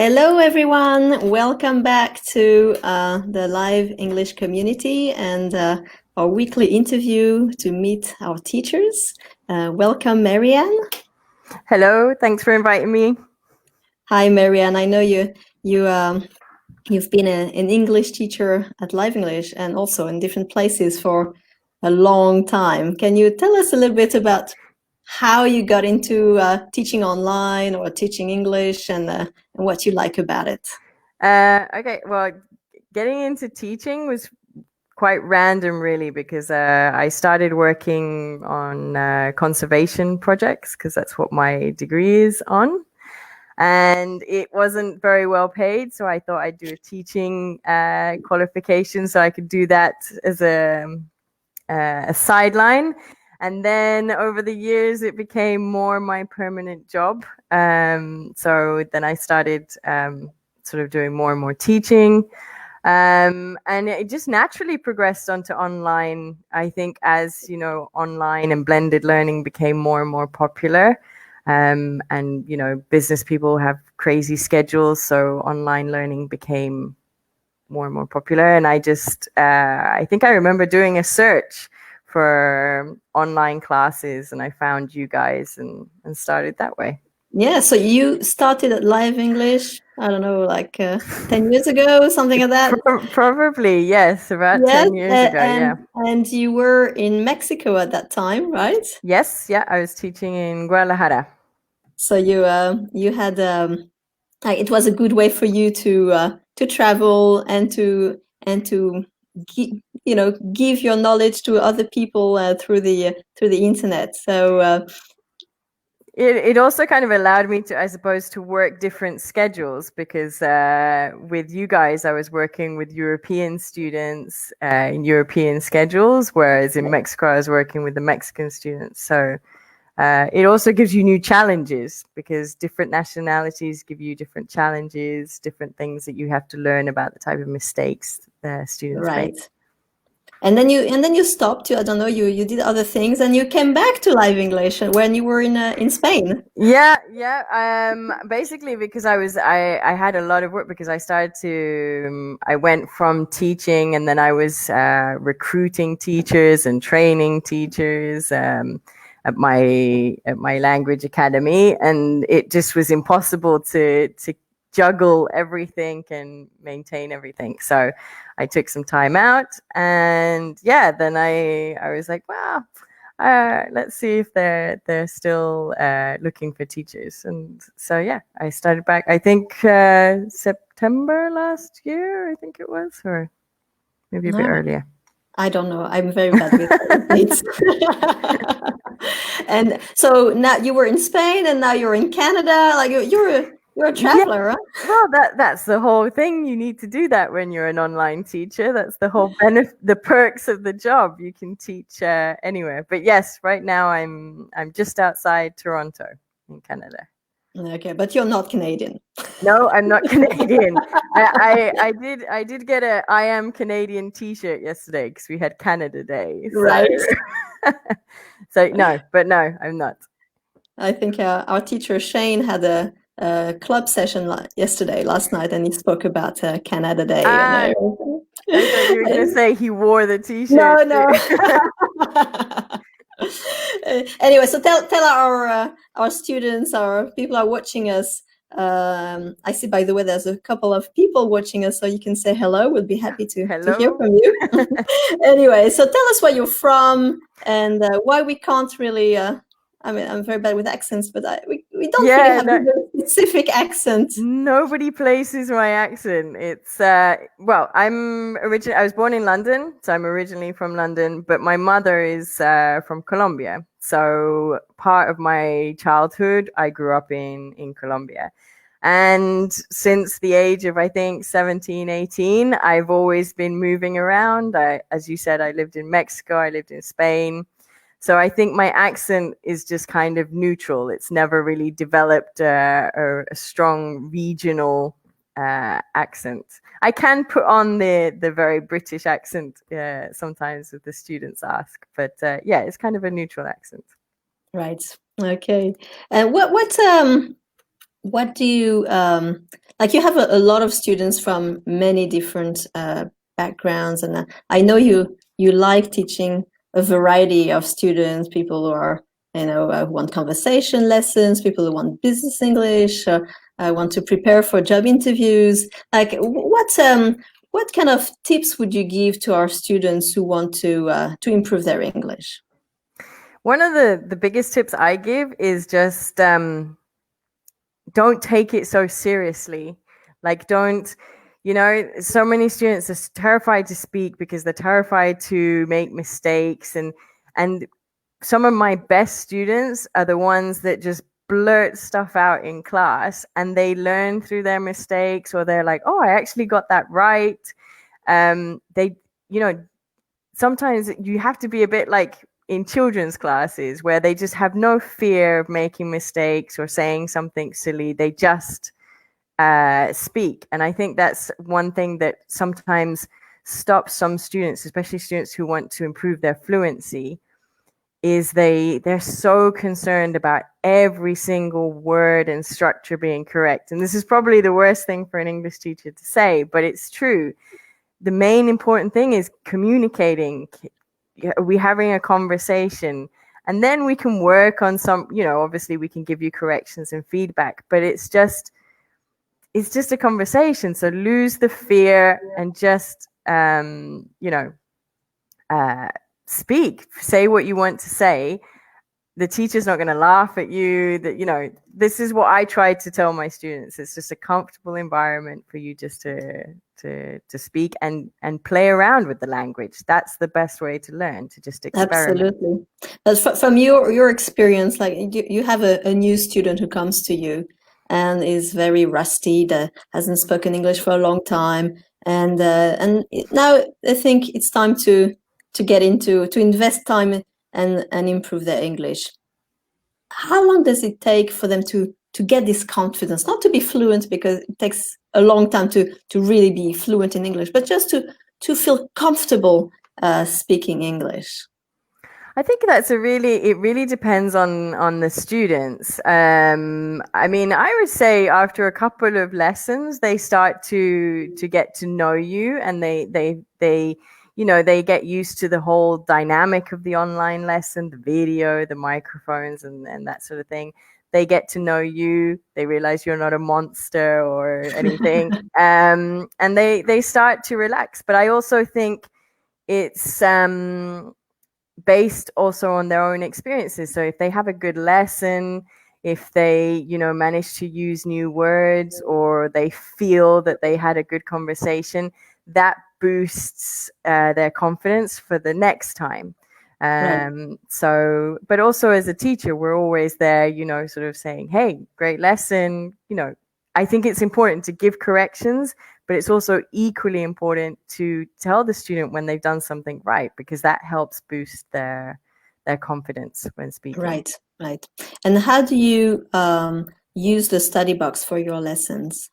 Hello, everyone. Welcome back to the live English community and our weekly interview to meet our teachers. Welcome, Marianne. Hello, thanks for inviting me. Hi, Marianne. I know you've been an English teacher at Live English and also in different places for a long time. Can you tell us a little bit about how you got into teaching online or teaching English and what you like about it? Okay, well, getting into teaching was quite random, really, because I started working on conservation projects because that's what my degree is on. And it wasn't very well paid, so I thought I'd do a teaching qualification so I could do that as a sideline. And then over the years, it became more my permanent job. So then I started sort of doing more and more teaching. And it just naturally progressed onto online, I think, as, online and blended learning became more and more popular. And, business people have crazy schedules. So online learning became more and more popular. And I think I remember doing a search for online classes and I found you guys and started that way. Yeah, so you started at Live English, I don't know, like 10 years ago, something like that. Probably, yes, about Yes, 10 years ago, yeah. and you were in Mexico at that time, right? Yes, yeah, I was teaching in Guadalajara. So you had it was a good way for you to travel and to give your knowledge to other people through the internet. So It also kind of allowed me to, I suppose, to work different schedules because with you guys, I was working with European students in European schedules, whereas in Mexico, I was working with the Mexican students. So it also gives you new challenges because different nationalities give you different challenges, different things that you have to learn about the type of mistakes the students make. right. And then you stopped. I don't know. You did other things, and you came back to Live English when you were in Spain. Yeah. Basically, because I had a lot of work because I went from teaching and then I was recruiting teachers and training teachers at my language academy, and it just was impossible to juggle everything and maintain everything. So I took some time out, and then I was like, wow. Let's see if they're still looking for teachers. And so I started back. I think September last year. I think it was, or maybe a bit earlier. I don't know. I'm very bad with dates. And so now you were in Spain, and now you're in Canada. Like you're a traveler, right? Well, that's the whole thing. You need to do that when you're an online teacher. That's the whole benefit, the perks of the job. You can teach anywhere. But yes, right now I'm just outside Toronto in Canada. Okay, but you're not Canadian. No, I'm not Canadian. I did get a I am Canadian T-shirt yesterday because we had Canada Day. So. Right. So no, I'm not. I think our teacher Shane had a club session last night, and he spoke about Canada Day. I thought you were going to say he wore the T-shirt. No. Anyway, so tell our students, our people are watching us. I see, by the way, there's a couple of people watching us, so you can say hello. We'll be happy to hear from you. Anyway, so tell us where you're from and why we can't really. I mean, I'm very bad with accents, but we don't really have a specific accent. Nobody places my accent. It's I was born in London, so I'm originally from London, but my mother is from Colombia. So part of my childhood, I grew up in Colombia. And since the age of, I think, 17, 18, I've always been moving around. As you said, I lived in Mexico, I lived in Spain. So I think my accent is just kind of neutral. It's never really developed a strong regional accent. I can put on the very British accent sometimes if the students ask, but it's kind of a neutral accent. Right. Okay. And what do you like you have a lot of students from many different backgrounds, and I know you like teaching a variety of students, people who are, who want conversation lessons, people who want business English, want to prepare for job interviews. Like what kind of tips would you give to our students who want to improve their English? One of the biggest tips I give is just don't take it so seriously. Like don't, so many students are terrified to speak because they're terrified to make mistakes, and some of my best students are the ones that just blurt stuff out in class and they learn through their mistakes, or they're like, oh, I actually got that right. They, sometimes you have to be a bit like in children's classes where they just have no fear of making mistakes or saying something silly. They just speak. And I think that's one thing that sometimes stops some students, especially students who want to improve their fluency, is they're so concerned about every single word and structure being correct. And this is probably the worst thing for an English teacher to say, but it's true. The main important thing is communicating. We're having a conversation, and then we can work on some, obviously we can give you corrections and feedback, but it's just a conversation. So lose the fear and just, speak, say what you want to say. The teacher's not going to laugh at you. That, this is what I try to tell my students. It's just a comfortable environment for you just to speak and play around with the language. That's the best way to learn, to just experiment. Absolutely. But from your experience, like you have a new student who comes to you and is very rusty, that hasn't spoken English for a long time, and now I think it's time to invest time and improve their English. How long does it take for them to get this confidence, not to be fluent, because it takes a long time to really be fluent in English, but just to feel comfortable speaking English? I think it really depends on the students. I mean, I would say after a couple of lessons, they start to get to know you, and they get used to the whole dynamic of the online lesson, the video, the microphones, and that sort of thing. They get to know you. They realize you're not a monster or anything, and they start to relax. But I also think it's based also on their own experiences. So if they have a good lesson, if they, manage to use new words, or they feel that they had a good conversation, that boosts their confidence for the next time. Right. So, but also as a teacher, we're always there, sort of saying, hey, great lesson. I think it's important to give corrections, but it's also equally important to tell the student when they've done something right, because that helps boost their confidence when speaking. Right. And how do you use the study box for your lessons?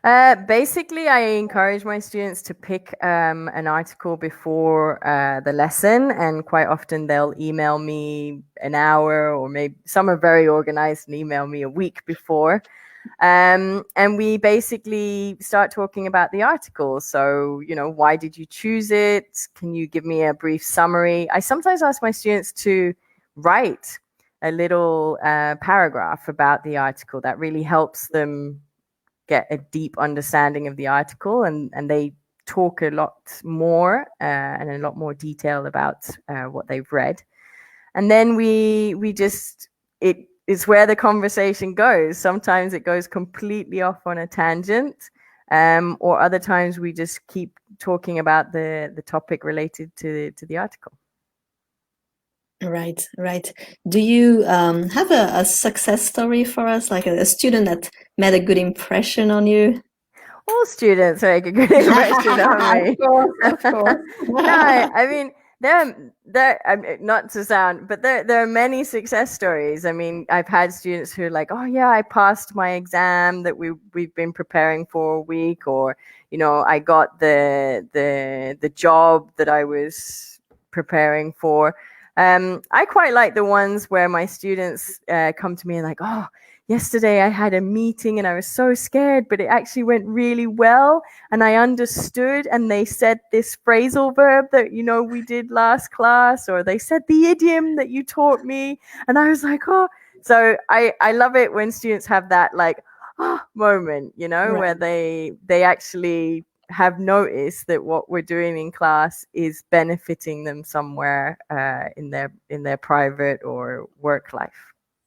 Basically, I encourage my students to pick an article before the lesson, and quite often they'll email me an hour, or maybe some are very organized and email me a week before. And we basically start talking about the article. So, why did you choose it? Can you give me a brief summary? I sometimes ask my students to write a little paragraph about the article. That really helps them get a deep understanding of the article, and they talk a lot more and a lot more detail about what they've read. And then we just, it's where the conversation goes. Sometimes it goes completely off on a tangent, or other times we just keep talking about the topic related to the article. Right. Do you have a success story for us, like a student that made a good impression on you? All students make a good impression on me. Of course. No, I mean, there. Not to sound, but there are many success stories. I mean, I've had students who are like, "Oh yeah, I passed my exam that we've been preparing for a week," or I got the job that I was preparing for. I quite like the ones where my students come to me and like, "Oh yesterday I had a meeting and I was so scared, but it actually went really well. And I understood, and they said this phrasal verb that, we did last class, or they said the idiom that you taught me. And I was like, oh, so I love it when students have that moment, right, where they actually have noticed that what we're doing in class is benefiting them somewhere in their private or work life.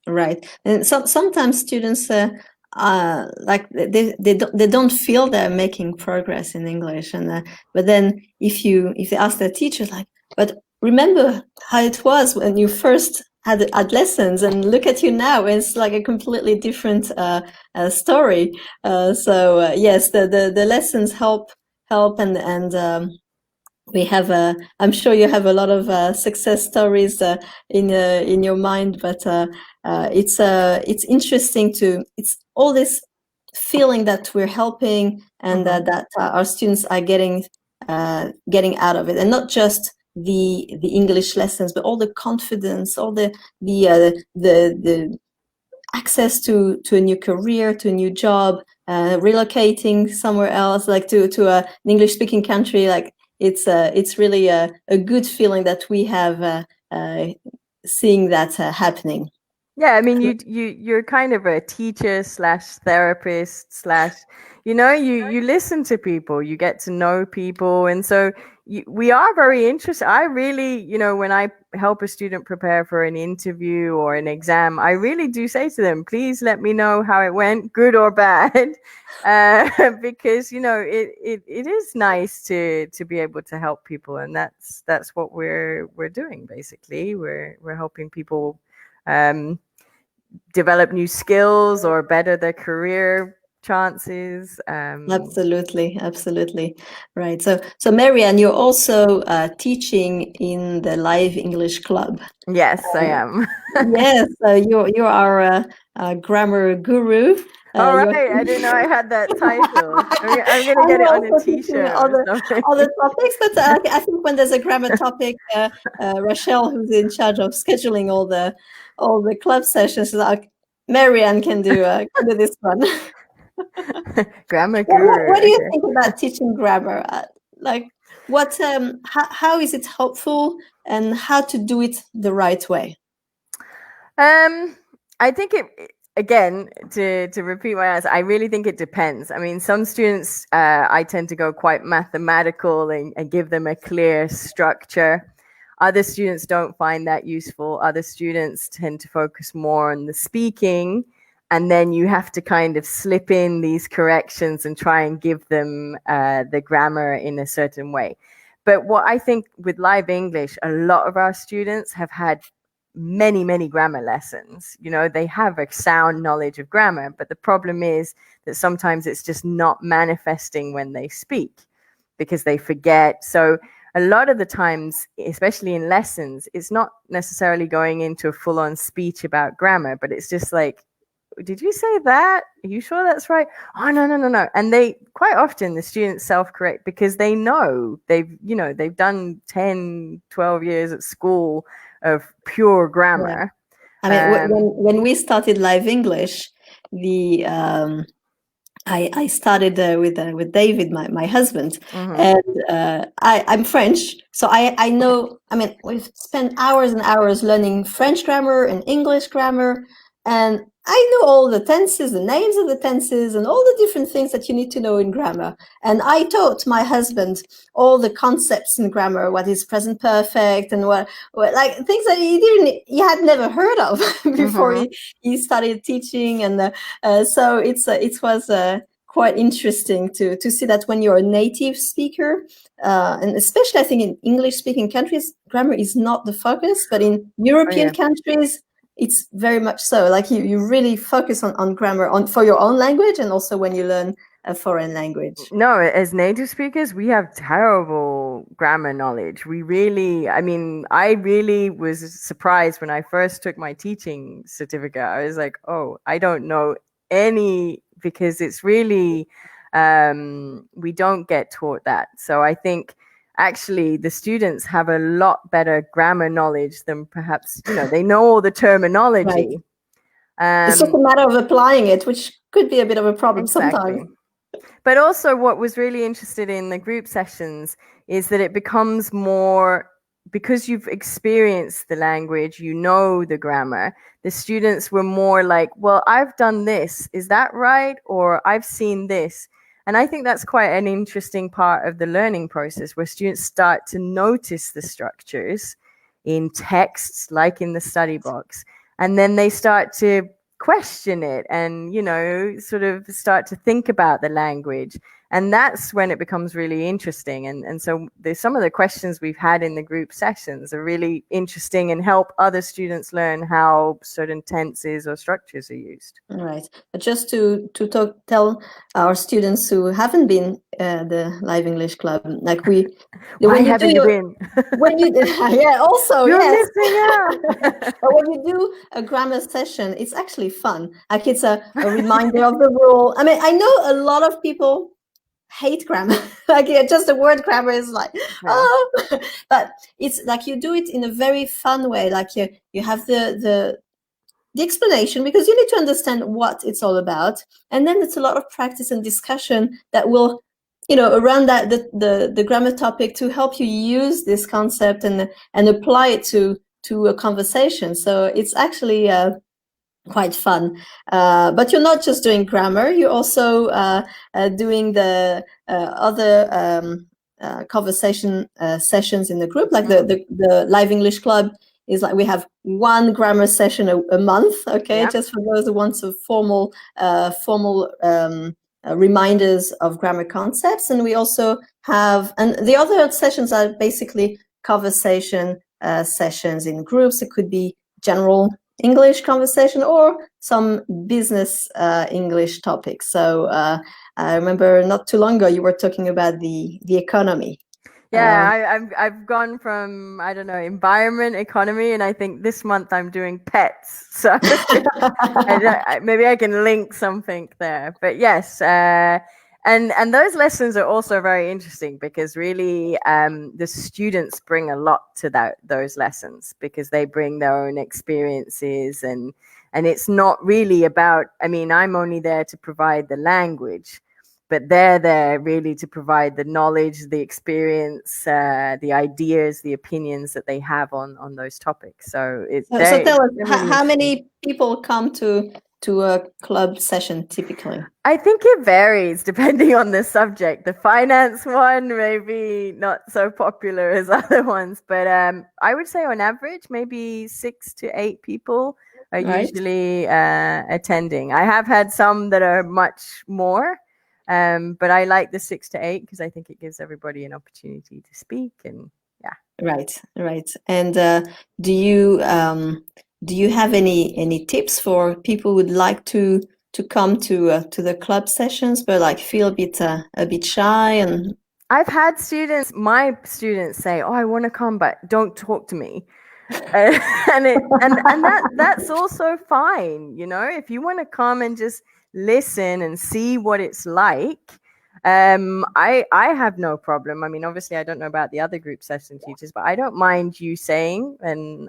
Right. And sometimes students like they don't feel they're making progress in English, and but then if they ask their teachers, like, but remember how it was when you first had lessons, and look at you now, it's like a completely different story. So yes, the lessons help, and we have I'm sure you have a lot of success stories in your mind, but it's interesting it's all this feeling that we're helping, and that our students are getting out of it, and not just the English lessons, but all the confidence, all the access to a new career, to a new job, relocating somewhere else, like to an English speaking country. Like it's really a good feeling that we have seeing that happening. Yeah, I mean, you're kind of a teacher / therapist / you listen to people, you get to know people, and so we are very interested. I really, when I help a student prepare for an interview or an exam, I really do say to them, please let me know how it went, good or bad, because it is nice to be able to help people, and that's what we're doing. Basically, we're helping people develop new skills or better their career chances. Absolutely, right. So Marianne, you're also teaching in the Live English Club. Yes, I am. Yes, you are a grammar guru. All right, I didn't know I had that title. I'm gonna get it on a t-shirt. Other topics, but I think when there's a grammar topic, Rachel, who's in charge of scheduling all the club sessions, is like, Marianne can do this one. Grammar guru. What do you think about teaching grammar? Like, what? How is it helpful, and how to do it the right way? I think again, to repeat my answer, I really think it depends. I mean, some students, I tend to go quite mathematical and give them a clear structure. Other students don't find that useful. Other students tend to focus more on the speaking, and then you have to kind of slip in these corrections and try and give them the grammar in a certain way. But what I think with Live English, a lot of our students have had many grammar lessons. They have a sound knowledge of grammar, but the problem is that sometimes it's just not manifesting when they speak because they forget. So a lot of the times, especially in lessons, it's not necessarily going into a full-on speech about grammar, but it's just like, did you say that? Are you sure that's right? Oh, no. And they quite often, the students self-correct because they know they've done 10, 12 years at school of pure grammar. Yeah. I mean, when we started Live English, I started with David, my husband, and I'm French, so I know. I mean, we've spent hours and hours learning French grammar and English grammar, and I know all the tenses, the names of the tenses, and all the different things that you need to know in grammar. And I taught my husband all the concepts in grammar, what is present perfect, and what like things that he had never heard of before he started teaching. And so it was quite interesting to see that when you're a native speaker, and especially I think in English-speaking countries, grammar is not the focus, but in European countries, it's very much so. Like you really focus on grammar for your own language, and also when you learn a foreign language. No, as native speakers, we have terrible grammar knowledge. I really was surprised when I first took my teaching certificate. I was like, oh, I don't know any, because it's really, we don't get taught that. So I think actually the students have a lot better grammar knowledge than perhaps, they know all the terminology. It's just a matter of applying it, which could be a bit of a problem sometimes. But also what was really interested in the group sessions is that it becomes more, because you've experienced the language, you know the grammar, the students were more like, well, I've done this, is that right? Or I've seen this. And I think that's quite an interesting part of the learning process, where students start to notice the structures in texts, like in the study box, and then they start to question it and, you know, sort of start to think about the language. And that's when it becomes really interesting. And so there's some of the questions we've had in the group sessions are really interesting and help other students learn how certain tenses or structures are used. Right. But just to tell our students who haven't been the Live English Club, like why haven't you been? When you yeah, also you're yes. missing out. But when you do a grammar session, it's actually fun. Like it's a reminder of the rule. I mean, I know a lot of people hate grammar. Like just the word grammar is like, oh, but it's like you do it in a very fun way. Like you have the explanation, because you need to understand what it's all about, and then it's a lot of practice and discussion that will, you know, around that the grammar topic to help you use this concept and apply it to a conversation. So it's actually quite fun. But you're not just doing grammar, you're also doing the other conversation sessions in the group, like the Live English Club is like we have one grammar session a month, okay, just for those who want some formal reminders of grammar concepts. And we also have, and the other sessions are basically conversation sessions in groups. It could be general English conversation or some business English topics. So I remember not too long ago you were talking about the economy. Yeah, I've gone from, I don't know, environment, economy, and I think this month I'm doing pets. So maybe I can link something there. But yes, and those lessons are also very interesting, because really the students bring a lot to those lessons, because they bring their own experiences, and it's not really about, I mean, I'm only there to provide the language, but they're there really to provide the knowledge, the experience, the ideas, the opinions that they have on those topics. So it's so tell us, how many people come to a club session typically? I think it varies depending on the subject. The finance one maybe not so popular as other ones, but I would say on average maybe 6 to 8 people are usually attending. I have had some that are much more. But I like the 6 to 8 because I think it gives everybody an opportunity to speak, and Right. And do you have any tips for people who would like to come to the club sessions but like feel a bit shy? And I've had my students say, "Oh, I want to come, but don't talk to me." and that's also fine, you know. If you want to come and just listen and see what it's like, I have no problem. I mean, obviously I don't know about the other group session teachers, but I don't mind you saying, and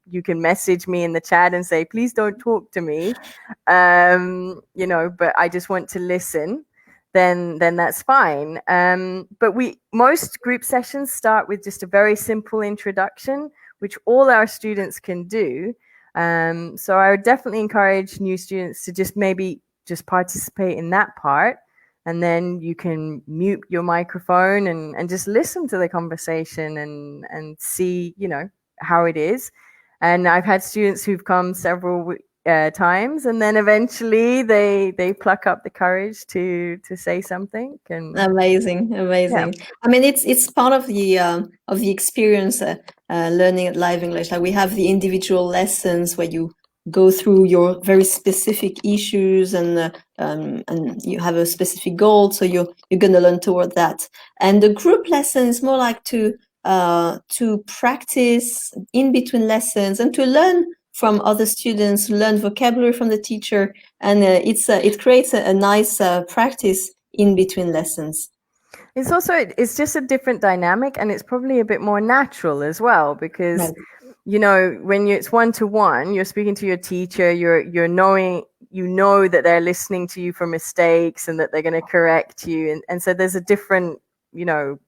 you can message me in the chat and say, please don't talk to me, you know, but I just want to listen, then that's fine. But most group sessions start with just a very simple introduction, which all our students can do. So I would definitely encourage new students to just participate in that part, and then you can mute your microphone and just listen to the conversation and see, you know, how it is. And I've had students who've come several times, and then eventually they pluck up the courage to say something. And amazing. Yeah. I mean, it's part of the experience learning at Live English. Like we have the individual lessons where you go through your very specific issues, and you have a specific goal, so you're going to learn toward that. And the group lesson is more like to practice in between lessons and to learn from other students, learn vocabulary from the teacher, and it creates a nice practice in between lessons. It's just a different dynamic, and it's probably a bit more natural as well, because you know, when it's one-to-one, you're speaking to your teacher, you're knowing, you know that they're listening to you for mistakes and that they're going to correct you. And so there's a different, you know,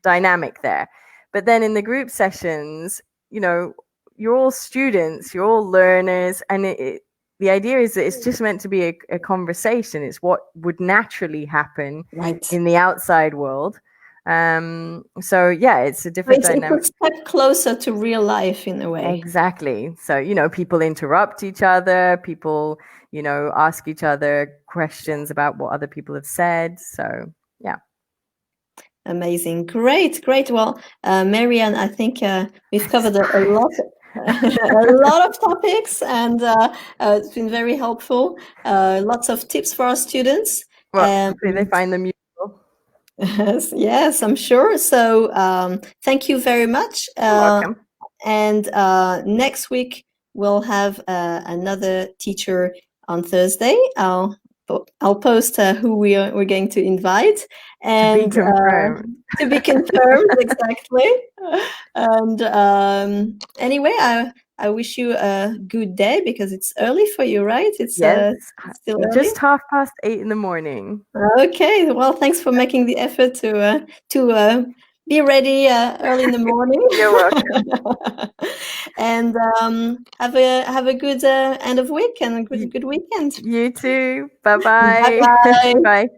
dynamic there. But then in the group sessions, you know, you're all students, you're all learners, and the idea is that it's just meant to be a conversation. It's what would naturally happen in the outside world. So yeah, it's a different dynamic. It's a step closer to real life in a way. Exactly. So, you know, people interrupt each other, people, you know, ask each other questions about what other people have said. So yeah. Amazing. Great. Well, Marianne, I think we've covered a lot a lot of topics, and it's been very helpful. Lots of tips for our students. Well, hopefully they find them useful. Yes, I'm sure. So thank you very much. You're welcome. And next week we'll have another teacher on Thursday. I'll post who we're going to invite, and to be confirmed. To be confirmed, exactly. And anyway, I wish you a good day, because it's early for you, right? It's still early. Just 8:30 in the morning. Okay. Well, thanks for making the effort to be ready early in the morning. You're welcome. And have a good end of week and a good weekend. You too. Bye-bye. Bye-bye. Bye.